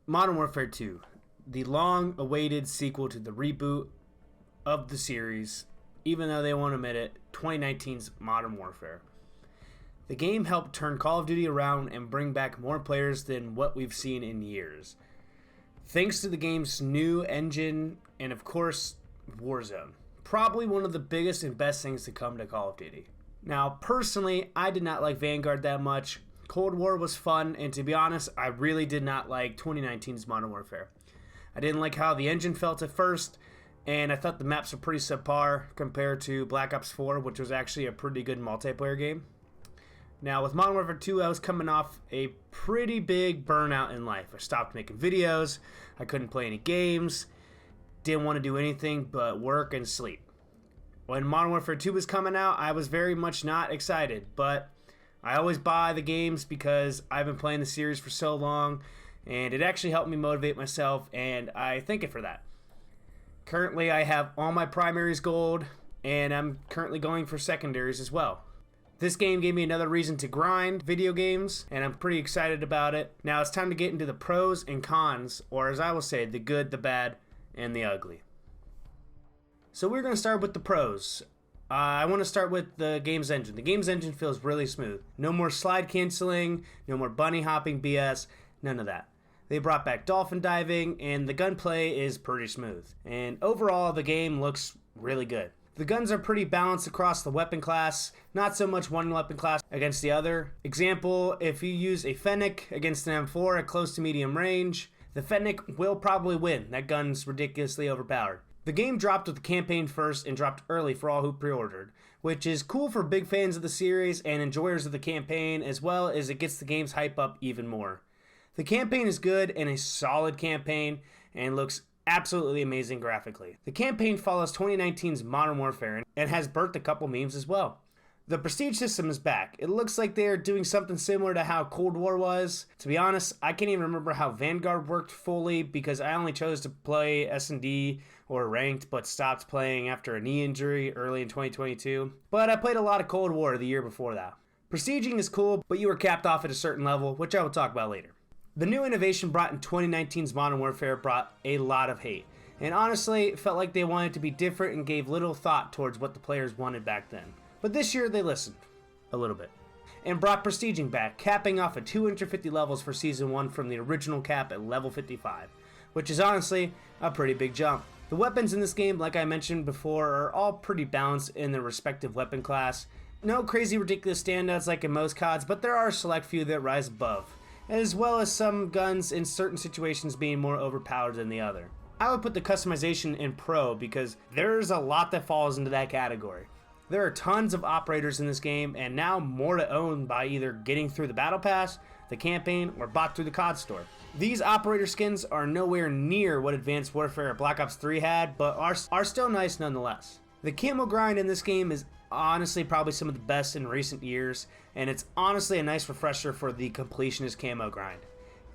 Modern Warfare 2, the long-awaited sequel to the reboot of the series, even though they won't admit it, 2019's Modern Warfare. The game helped turn Call of Duty around and bring back more players than what we've seen in years. Thanks to the game's new engine and, of course, Warzone. Probably one of the biggest and best things to come to Call of Duty. Now, personally, I did not like Vanguard that much. Cold War was fun, and to be honest, I really did not like 2019's Modern Warfare. I didn't like how the engine felt at first, and I thought the maps were pretty subpar compared to Black Ops 4, which was actually a pretty good multiplayer game. Now, with Modern Warfare 2, I was coming off a pretty big burnout in life. I stopped making videos, I couldn't play any games, didn't want to do anything but work and sleep. When Modern Warfare 2 was coming out, I was very much not excited, but I always buy the games because I've been playing the series for so long, and it actually helped me motivate myself, and I thank it for that. Currently, I have all my primaries gold, and I'm currently going for secondaries as well. This game gave me another reason to grind video games, and I'm pretty excited about it. Now it's time to get into the pros and cons, or as I will say, the good, the bad, and the ugly. So we're going to start with the pros. I want to start with the game's engine. The game's engine feels really smooth. No more slide canceling, no more bunny hopping BS, none of that. They brought back dolphin diving, and the gunplay is pretty smooth. And overall, the game looks really good. The guns are pretty balanced across the weapon class, not so much one weapon class against the other. Example, if you use a Fennec against an M4 at close to medium range, the Fennec will probably win. That gun's ridiculously overpowered. The game dropped with the campaign first and dropped early for all who pre-ordered, which is cool for big fans of the series and enjoyers of the campaign, as well as it gets the game's hype up even more. The campaign is good and a solid campaign and looks absolutely amazing graphically. The campaign follows 2019's Modern Warfare and has birthed a couple memes as well. The prestige system is back. It looks like they're doing something similar to how Cold War was. To be honest, I can't even remember how Vanguard worked fully because I only chose to play S&D or ranked but stopped playing after a knee injury early in 2022. But I played a lot of Cold War the year before that. Prestiging is cool, but you were capped off at a certain level, which I will talk about later. The new innovation brought in 2019's Modern Warfare brought a lot of hate. And honestly, it felt like they wanted to be different and gave little thought towards what the players wanted back then. But this year they listened. A little bit. And brought prestiging back, capping off at 250 levels for Season 1 from the original cap at level 55. Which is honestly a pretty big jump. The weapons in this game, like I mentioned before, are all pretty balanced in their respective weapon class. No crazy ridiculous standouts like in most CODs, but there are a select few that rise above. As well as some guns in certain situations being more overpowered than the other. I would put the customization in Pro because there's a lot that falls into that category. There are tons of operators in this game, and now more to own by either getting through the Battle Pass, the campaign, or bought through the COD store. These operator skins are nowhere near what Advanced Warfare or Black Ops 3 had, but are still nice nonetheless. The camo grind in this game is honestly probably some of the best in recent years, and it's honestly a nice refresher for the completionist camo grind.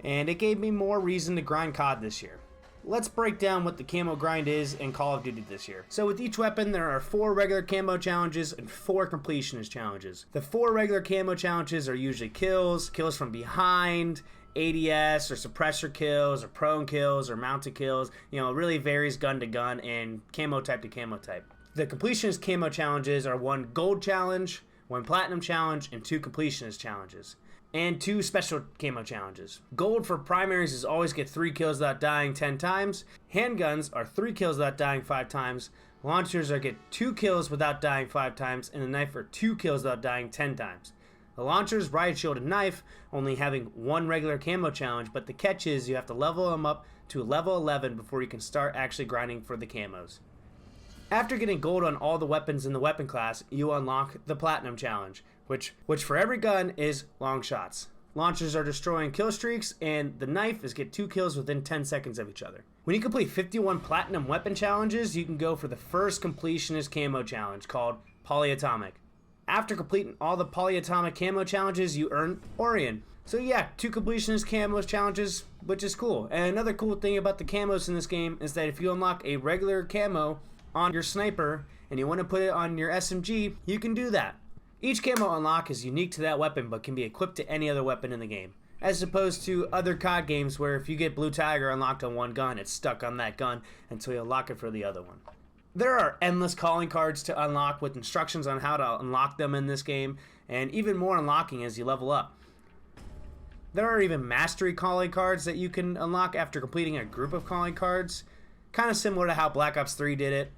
And it gave me more reason to grind COD this year. Let's break down what the camo grind is in Call of Duty this year. So with each weapon, there are 4 regular camo challenges and 4 completionist challenges. The 4 regular camo challenges are usually kills from behind, ADS or suppressor kills or prone kills or mounted kills. You know, it really varies gun to gun and camo type to camo type. The completionist camo challenges are 1 gold challenge, 1 platinum challenge, and 2 completionist challenges. And 2 special camo challenges. Gold for primaries is always get 3 kills without dying 10 times. Handguns are 3 kills without dying 5 times. Launchers are get 2 kills without dying 5 times. And the knife are 2 kills without dying 10 times. The launchers, riot shield, and knife only having 1 regular camo challenge, but the catch is you have to level them up to level 11 before you can start actually grinding for the camos. After getting gold on all the weapons in the weapon class, you unlock the Platinum Challenge, which for every gun is long shots. Launchers are destroying kill streaks, and the knife is get 2 kills within 10 seconds of each other. When you complete 51 Platinum Weapon Challenges, you can go for the first completionist camo challenge called Polyatomic. After completing all the Polyatomic camo challenges, you earn Orion. So yeah, 2 completionist camo challenges, which is cool. And another cool thing about the camos in this game is that if you unlock a regular camo on your sniper and you want to put it on your SMG, you can do that. Each camo unlock is unique to that weapon but can be equipped to any other weapon in the game. as opposed to other COD games where if you get Blue Tiger unlocked on one gun, it's stuck on that gun until you unlock it for the other one. There are endless calling cards to unlock with instructions on how to unlock them in this game, and even more unlocking as you level up. There are even mastery calling cards that you can unlock after completing a group of calling cards, kind of similar to how Black Ops 3 did it.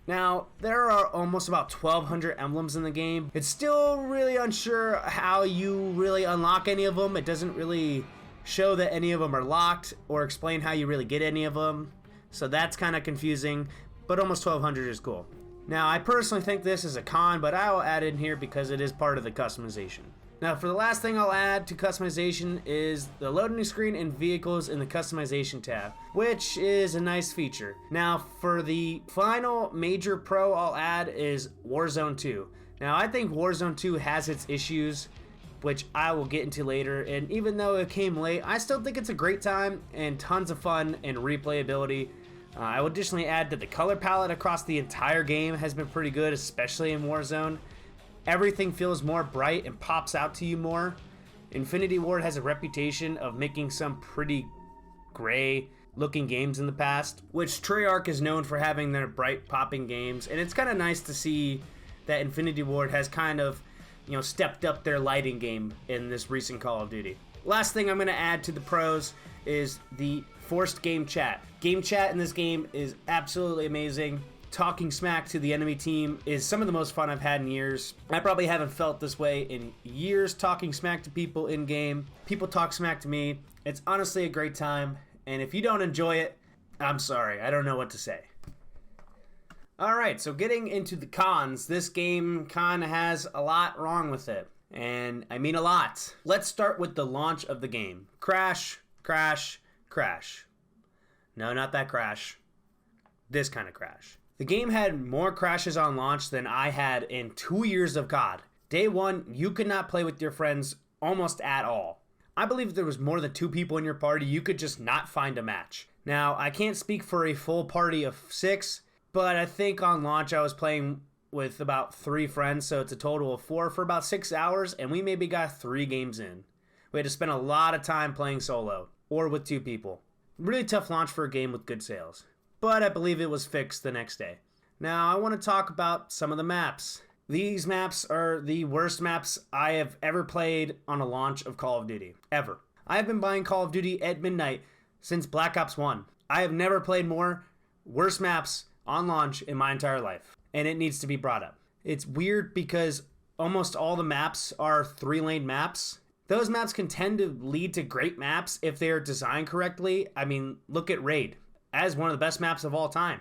Now, there are almost about 1,200 emblems in the game. It's still really unsure how you really unlock any of them. It doesn't really show that any of them are locked or explain how you really get any of them. So that's kind of confusing, but almost 1,200 is cool. Now, I personally think this is a con, but I will add it in here because it is part of the customization. Now, for the last thing I'll add to customization is the loading screen and vehicles in the customization tab, which is a nice feature. Now, for the final major pro I'll add is Warzone 2. Now, I think Warzone 2 has its issues, which I will get into later, and even though it came late, I still think it's a great time and tons of fun and replayability. I will additionally add that the color palette across the entire game has been pretty good, especially in Warzone. Everything feels more bright and pops out to you more. Infinity Ward has a reputation of making some pretty gray looking games in the past, which Treyarch is known for having their bright popping games, and it's kind of nice to see that Infinity Ward has kind of, stepped up their lighting game in this recent Call of Duty. Last thing I'm going to add to the pros is the forced game chat. Game chat in this game is absolutely amazing. Talking smack to the enemy team is some of the most fun I've had in years. I probably haven't felt this way in years, talking smack to people in game. People talk smack to me. It's honestly a great time, and if you don't enjoy it, I'm sorry. I don't know what to say. Alright, so getting into the cons, this game kind of has a lot wrong with it. And I mean a lot. Let's start with the launch of the game. Crash, crash, crash. No, not that crash. This kind of crash. The game had more crashes on launch than I had in 2 years of COD. Day one, you could not play with your friends almost at all. I believe if there was more than 2 people in your party, you could just not find a match. Now, I can't speak for a full party of 6, but I think on launch I was playing with about 3 friends, so it's a total of 4 for about 6 hours, and we maybe got 3 games in. We had to spend a lot of time playing solo, or with 2 people. Really tough launch for a game with good sales. But I believe it was fixed the next day. Now, I want to talk about some of the maps. These maps are the worst maps I have ever played on a launch of Call of Duty. Ever. I have been buying Call of Duty at midnight since Black Ops 1. I have never played more worst maps on launch in my entire life. And it needs to be brought up. It's weird because almost all the maps are 3-lane maps. Those maps can tend to lead to great maps if they are designed correctly. I mean, look at Raid. As one of the best maps of all time.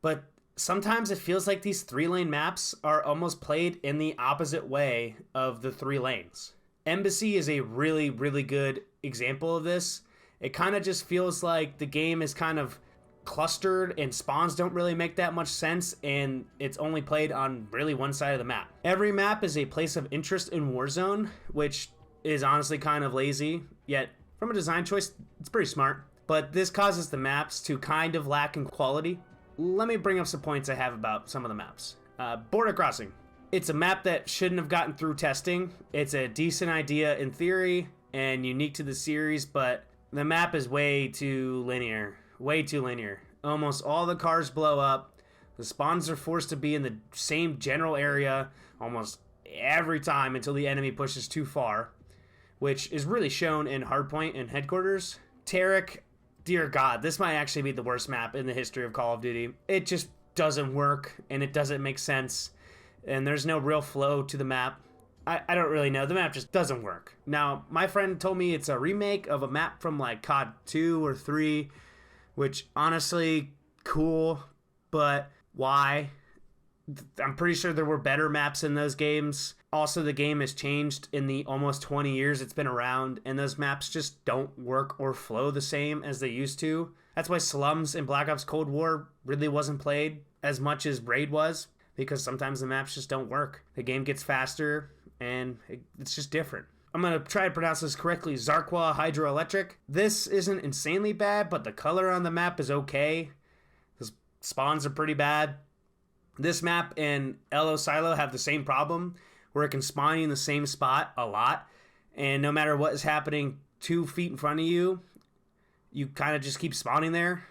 But sometimes it feels like these 3-lane maps are almost played in the opposite way of the 3 lanes. Embassy is a really, really good example of this. It kind of just feels like the game is kind of clustered and spawns don't really make that much sense, and it's only played on really one side of the map. Every map is a place of interest in Warzone, which is honestly kind of lazy, yet from a design choice, it's pretty smart. But this causes the maps to kind of lack in quality. Let me bring up some points I have about some of the maps. Border Crossing. It's a map that shouldn't have gotten through testing. It's a decent idea in theory and unique to the series, but the map is way too linear. Way too linear. Almost all the cars blow up. The spawns are forced to be in the same general area almost every time until the enemy pushes too far, which is really shown in Hardpoint and Headquarters. Tarek. Dear God, this might actually be the worst map in the history of Call of Duty. It just doesn't work, and it doesn't make sense, and there's no real flow to the map. I don't really know. The map just doesn't work. Now, my friend told me it's a remake of a map from like COD 2 or 3, which honestly, cool, but why? I'm pretty sure there were better maps in those games. Also, the game has changed in the almost 20 years it's been around, and those maps just don't work or flow the same as they used to. That's why Slums in Black Ops Cold War really wasn't played as much as Raid was, because sometimes the maps just don't work. The game gets faster, and it's just different. I'm going to try to pronounce this correctly. Zarqwa Hydroelectric. This isn't insanely bad, but the color on the map is okay. The spawns are pretty bad. This map and LO Silo have the same problem, where it can spawn you in the same spot a lot, and no matter what is happening 2 feet in front of you, you kind of just keep spawning there.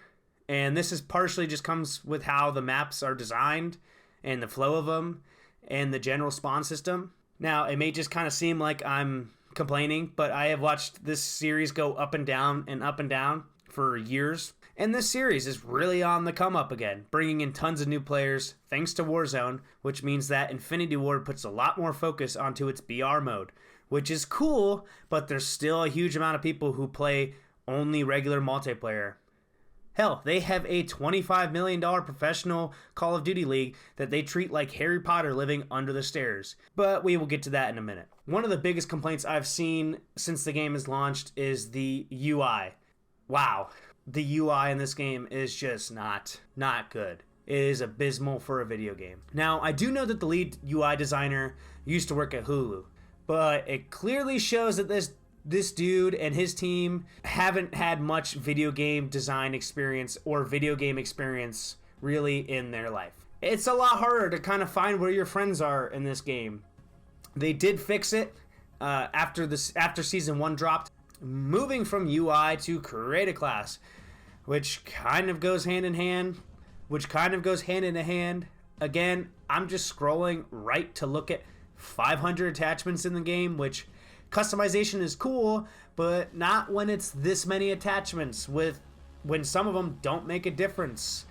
And this is partially just comes with how the maps are designed and the flow of them and the general spawn system. Now, it may just kind of seem like I'm complaining, but I have watched this series go up and down for years. And this series is really on the come up again, bringing in tons of new players thanks to Warzone, which means that Infinity Ward puts a lot more focus onto its BR mode, which is cool, but there's still a huge amount of people who play only regular multiplayer. Hell, they have a $25 million professional Call of Duty league that they treat like Harry Potter living under the stairs. But we will get to that in a minute. One of the biggest complaints I've seen since the game is launched is the UI. Wow, the UI in this game is just not good. It is abysmal for a video game. Now, I do know that the lead UI designer used to work at Hulu, but it clearly shows that this dude and his team haven't had much video game design experience or video game experience really in their life. It's a lot harder to kind of find where your friends are in this game. They did fix it after season 1 dropped, moving from UI to create a class, which kind of goes hand in hand. Again, I'm just scrolling right to look at 500 attachments in the game, which customization is cool, but not when it's this many attachments, when some of them don't make a difference.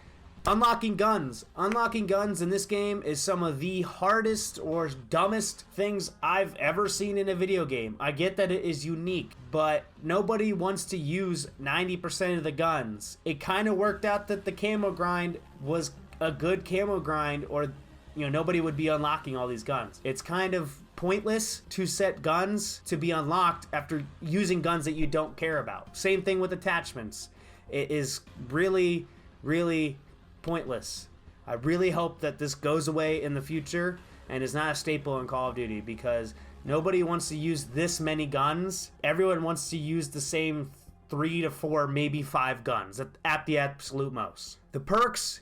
Unlocking guns in this game is some of the hardest or dumbest things I've ever seen in a video game. I get that it is unique, but nobody wants to use 90% of the guns. It kind of worked out that the camo grind was a good camo grind, or nobody would be unlocking all these guns. It's kind of pointless to set guns to be unlocked after using guns that you don't care about. Same thing with attachments. It is really, really pointless. I really hope that this goes away in the future and is not a staple in Call of Duty, because nobody wants to use this many guns. Everyone wants to use the same 3 to 4, maybe 5 guns at the absolute most. The perks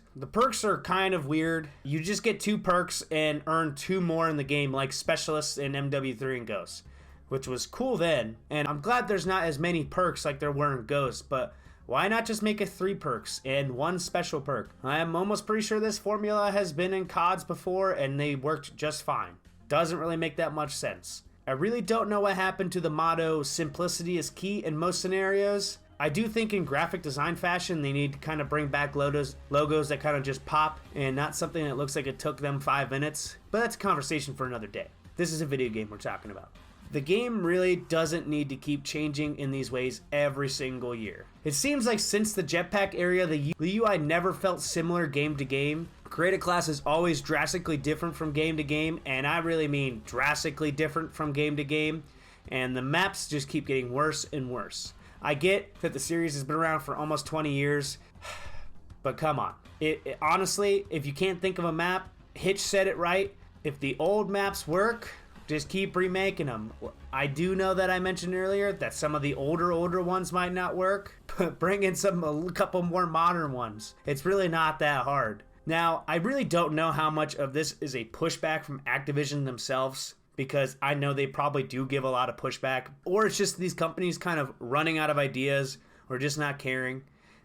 are kind of weird. You just get 2 perks and earn 2 more in the game, like Specialists in MW3 and Ghosts, which was cool then. And I'm glad there's not as many perks like there were in Ghosts, but why not just make it 3 perks and 1 special perk? I'm almost pretty sure this formula has been in CODs before and they worked just fine. Doesn't really make that much sense. I really don't know what happened to the motto, simplicity is key, in most scenarios. I do think in graphic design fashion, they need to kind of bring back logos that kind of just pop and not something that looks like it took them 5 minutes. But that's a conversation for another day. This is a video game we're talking about. The game really doesn't need to keep changing in these ways every single year. It seems like since the jetpack area, the UI never felt similar game to game. Create a class is always drastically different from game to game, and I really mean drastically different from game to game, and the maps just keep getting worse and worse. I get that the series has been around for almost 20 years, but come on. Honestly, if you can't think of a map, Hitch said it right. If the old maps work, just keep remaking them. I do know that I mentioned earlier that some of the older ones might not work, but bring in a couple more modern ones. It's really not that hard. Now, I really don't know how much of this is a pushback from Activision themselves, because I know they probably do give a lot of pushback, or it's just these companies kind of running out of ideas or just not caring.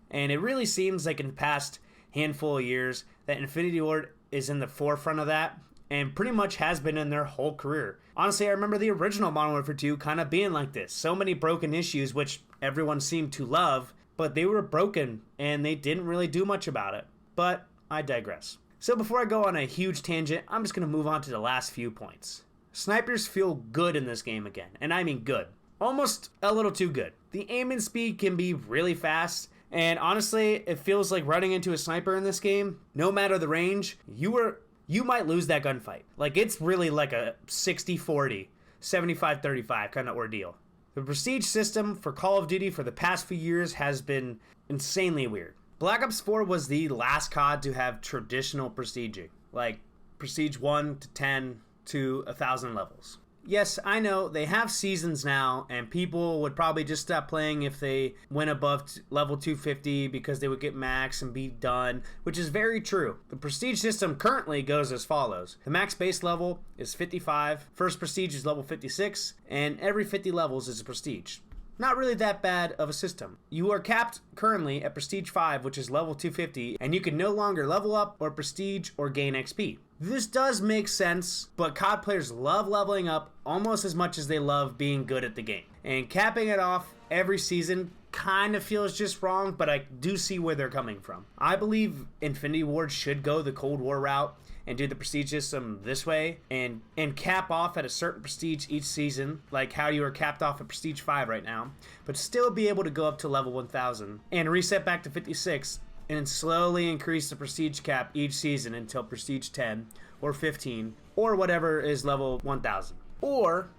And it really seems like in the past handful of years that Infinity Ward is in the forefront of that, and pretty much has been in their whole career. Honestly, I remember the original Modern Warfare 2 kind of being like this. So many broken issues, which everyone seemed to love, but they were broken and they didn't really do much about it. But I digress. So before I go on a huge tangent, I'm just going to move on to the last few points. Snipers feel good in this game again, and I mean good. Almost a little too good. The aiming speed can be really fast, and honestly, it feels like running into a sniper in this game, no matter the range, you might lose that gunfight. Like, it's really like a 60-40, 75-35 kind of ordeal. The prestige system for Call of Duty for the past few years has been insanely weird. Black Ops 4 was the last COD to have traditional prestiging, like prestige 1 to 10 to 1,000 levels. Yes, I know they have seasons now, and people would probably just stop playing if they went above level 250 because they would get max and be done, which is very true. The prestige system currently goes as follows. The max base level is 55, first prestige is level 56, and every 50 levels is a prestige. Not really that bad of a system. You are capped currently at Prestige 5, which is level 250, and you can no longer level up or prestige or gain XP. This does make sense, but COD players love leveling up almost as much as they love being good at the game. And capping it off every season kind of feels just wrong, but I do see where they're coming from. I believe Infinity Ward should go the Cold War route and do the prestige system this way and cap off at a certain prestige each season, like how you are capped off at Prestige 5 right now, but still be able to go up to level 1000 and reset back to 56 and slowly increase the prestige cap each season until Prestige 10 or 15 or whatever is level 1000. Or,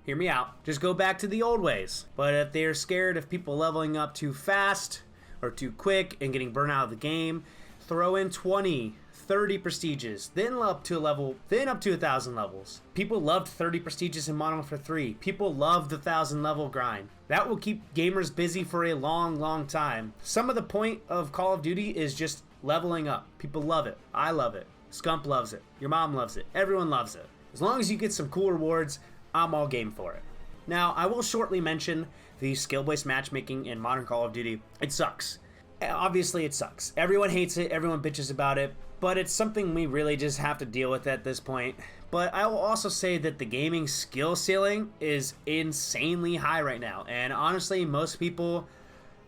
hear me out, just go back to the old ways. But if they're scared of people leveling up too fast or too quick and getting burnt out of the game, throw in 20, 30 prestiges, then up to 1,000 levels. People loved 30 prestiges in Modern Warfare 3. People loved the 1,000 level grind. That will keep gamers busy for a long, long time. Some of the point of Call of Duty is just leveling up. People love it. I love it. Scump loves it. Your mom loves it. Everyone loves it. As long as you get some cool rewards, I'm all game for it. Now, I will shortly mention the skill-based matchmaking in modern Call of Duty. It sucks. Obviously, it sucks. Everyone hates it. Everyone bitches about it. But it's something we really just have to deal with at this point. But I will also say that the gaming skill ceiling is insanely high right now. And honestly, most people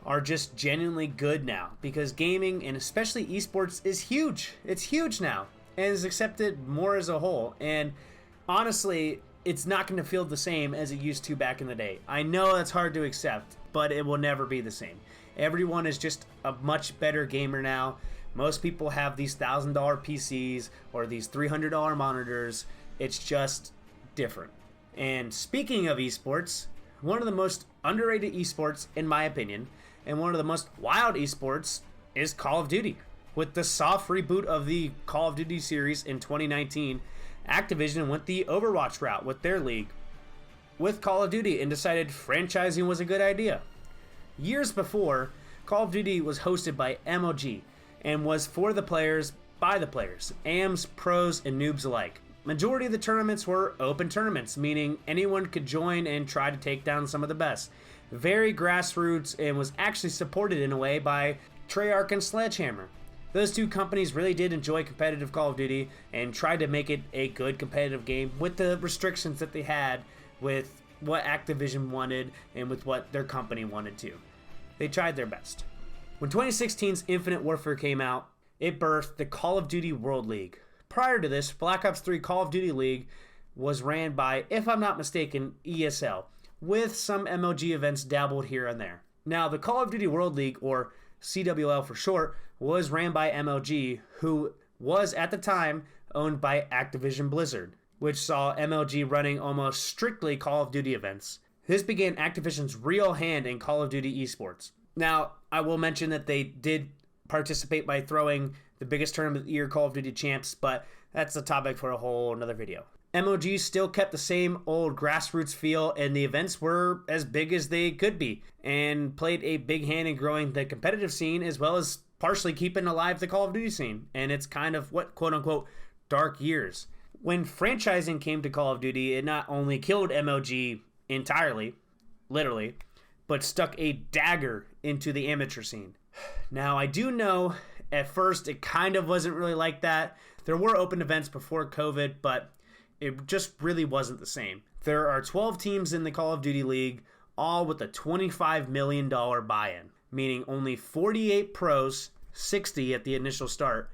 are just genuinely good now. Because gaming, and especially esports, is huge. It's huge now. And is accepted more as a whole. And honestly, it's not going to feel the same as it used to back in the day. I know that's hard to accept, but it will never be the same. Everyone is just a much better gamer now. Most people have these $1,000 PCs or these $300 monitors. It's just different. And speaking of esports, one of the most underrated esports, in my opinion, and one of the most wild esports is Call of Duty. With the soft reboot of the Call of Duty series in 2019, Activision went the Overwatch route with their league with Call of Duty and decided franchising was a good idea. Years before, Call of Duty was hosted by MOG and was for the players, by the players, AMs, pros, and noobs alike. Majority of the tournaments were open tournaments, meaning anyone could join and try to take down some of the best. Very grassroots and was actually supported in a way by Treyarch and Sledgehammer. Those two companies really did enjoy competitive Call of Duty and tried to make it a good competitive game with the restrictions that they had with what Activision wanted and with what their company wanted to. They tried their best. When 2016's Infinite Warfare came out, it birthed the Call of Duty World League. Prior to this, Black Ops 3 Call of Duty League was ran by, if I'm not mistaken, ESL, with some MOG events dabbled here and there. Now, the Call of Duty World League, or CWL for short, was ran by MLG, who was at the time owned by Activision Blizzard, which saw MLG running almost strictly Call of Duty events. This began Activision's real hand in Call of Duty esports. Now, I will mention that they did participate by throwing the biggest tournament of the year, Call of Duty Champs, but that's a topic for a whole another video. MOG still kept the same old grassroots feel, and the events were as big as they could be, and played a big hand in growing the competitive scene as well as partially keeping alive the Call of Duty scene. And it's kind of what, quote-unquote, dark years. When franchising came to Call of Duty, it not only killed MOG entirely, literally, but stuck a dagger into the amateur scene. Now, I do know at first it kind of wasn't really like that. There were open events before COVID, but it just really wasn't the same. There are 12 teams in the Call of Duty League, all with a $25 million buy-in, meaning only 48 pros, 60 at the initial start,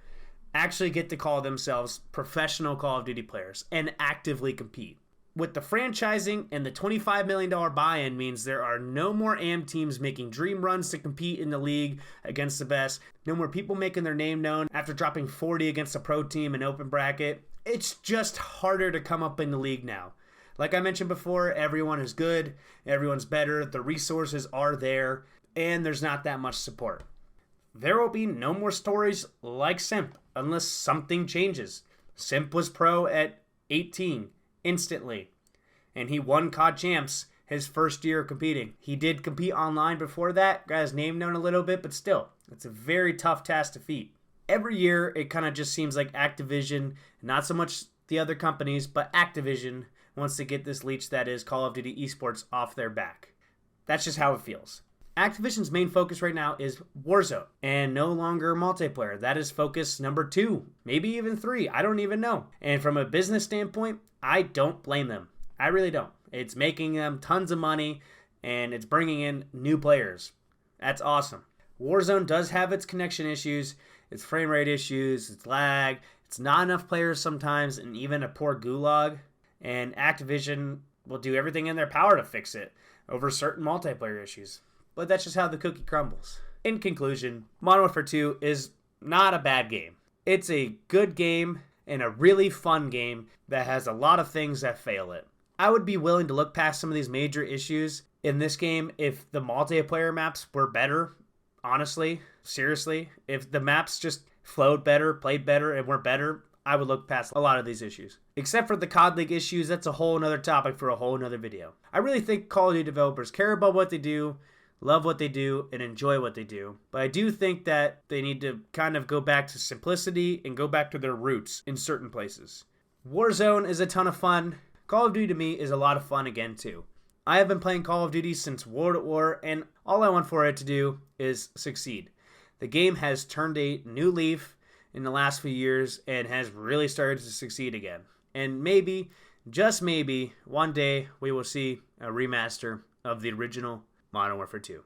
actually get to call themselves professional Call of Duty players and actively compete. With the franchising and the $25 million buy-in means there are no more AM teams making dream runs to compete in the league against the best. No more people making their name known after dropping 40 against a pro team in open bracket. It's just harder to come up in the league now. Like I mentioned before, everyone is good, everyone's better, the resources are there, and there's not that much support. There will be no more stories like Simp unless something changes. Simp was pro at 18. Instantly. And he won COD Champs his first year of competing. He did compete online before that, got his name known a little bit, but still, it's a very tough task to defeat. Every year, it kind of just seems like Activision, not so much the other companies, but Activision wants to get this leech that is Call of Duty esports off their back. That's just how it feels. Activision's main focus right now is Warzone and no longer multiplayer. That is focus number 2, maybe even 3. I don't even know. And from a business standpoint, I don't blame them. I really don't. It's making them tons of money and it's bringing in new players. That's awesome. Warzone does have its connection issues, its frame rate issues, its lag. It's not enough players sometimes, and even a poor gulag. And Activision will do everything in their power to fix it over certain multiplayer issues. But that's just how the cookie crumbles. In conclusion, Modern Warfare 2 is not a bad game. It's a good game and a really fun game that has a lot of things that fail it. I would be willing to look past some of these major issues in this game if the multiplayer maps were better. Honestly, seriously, if the maps just flowed better, played better, and were better, I would look past a lot of these issues. Except for the COD League issues, that's a whole nother topic for a whole nother video. I really think Call of Duty developers care about what they do, love what they do, and enjoy what they do. But I do think that they need to kind of go back to simplicity and go back to their roots in certain places. Warzone is a ton of fun. Call of Duty to me is a lot of fun again too. I have been playing Call of Duty since World at War, and all I want for it to do is succeed. The game has turned a new leaf in the last few years and has really started to succeed again. And maybe, just maybe, one day we will see a remaster of the original Modern Warfare 2.